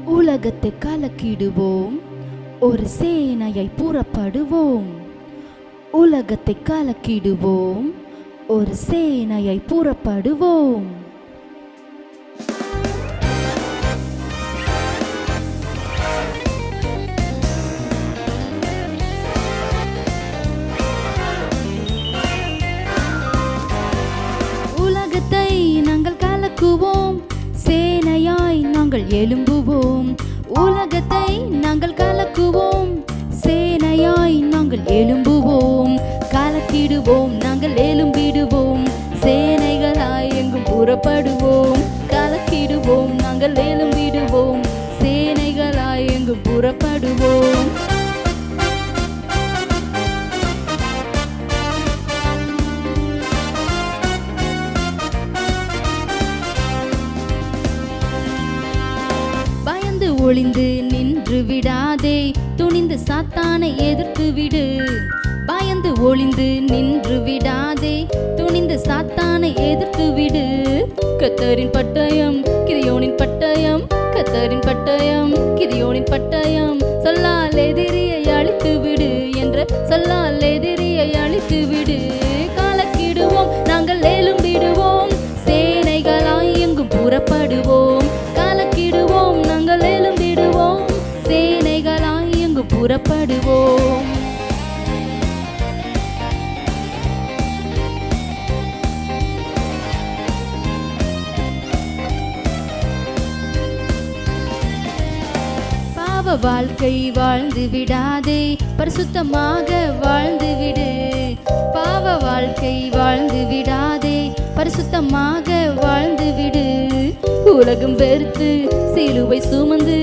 உலகத்தை கலக்கிடுவோம், ஒரு சேனையை புறப்படுவோம். உலகத்தை கலக்கிடுவோம், ஒரு சேனையை புறப்படுவோம். உலகத்தை நாங்கள் கலக்குவோம், சேனையாய் நாங்கள் எழும்புவோம். உலகத்தை நாங்கள் கலக்குவோம், சேனையாய் நாங்கள் எழும்புவோம். கலக்கிடுவோம், நாங்கள் எழும்பிடுவோம், சேனைகளாய் எங்கும் புறப்படுவோம். கலக்கிடுவோம், நாங்கள் எழும்பிடுவோம், சேனைகளாய் எங்கும் புறப்படுவோம். ஒளிந்து நின்று விடாதே, துணிந்து சாத்தானை எதிர்த்து விடு. பயந்து ஒளிந்து நின்று விடாதே, துணிந்து சாத்தானை எதிர்த்து விடு. கர்த்தரின் பட்டயம் கிதியோனின் பட்டயம், கர்த்தரின் பட்டயம் கிதியோனின் பட்டயம். சொல்லால் எதிரியை அழித்து விடு என்ற சொல்லால் எதிரியை அழித்து விடு. கலக்கிடுவோம், நாங்கள் எழும்பிடுவோம், சேனைகளாய் எங்கும் புறப்படுவோம். கலக்கிடுவோம், நாங்கள் எழும்பிடுவோம், சேனைகளாய் எங்கும் புறப்படுவோம். பாவ வாழ்க்கை வாழ்ந்து விடாதே, பரிசுத்தமாக வாழ்ந்து விடு. பாவ வாழ்க்கை வாழ்ந்து விடாதே, பரிசுத்தமாக வாழ்ந்து விடு. உலகம் வெறுத்து சிலுவை சுமந்து,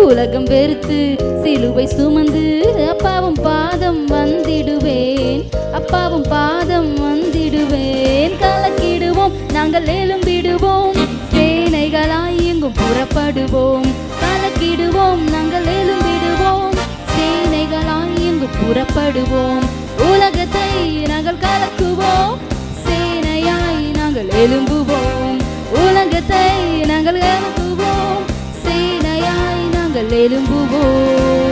உலகம் வெறுத்து சிலுவை சுமந்து, அப்பாவும் பாதம் வந்திடுவேன், அப்பாவும் பாதம் வந்திடுவேன். கலக்கிடுவோம், நாங்கள் எழும்பிடுவோம், சேனைகளாய் எங்கும் புறப்படுவோம். கலக்கிடுவோம், நாங்கள் எழும்பிடுவோம், சேனைகளாய் எங்கும் புறப்படுவோம். உலகத்தை நாங்கள் கலக்குவோம், சேனையாய் நாங்கள் எழும்புவோம். உலகத்தை நாங்கள் கலக்குவோம், சேனையாய் நாங்கள் எழும்புவோம்.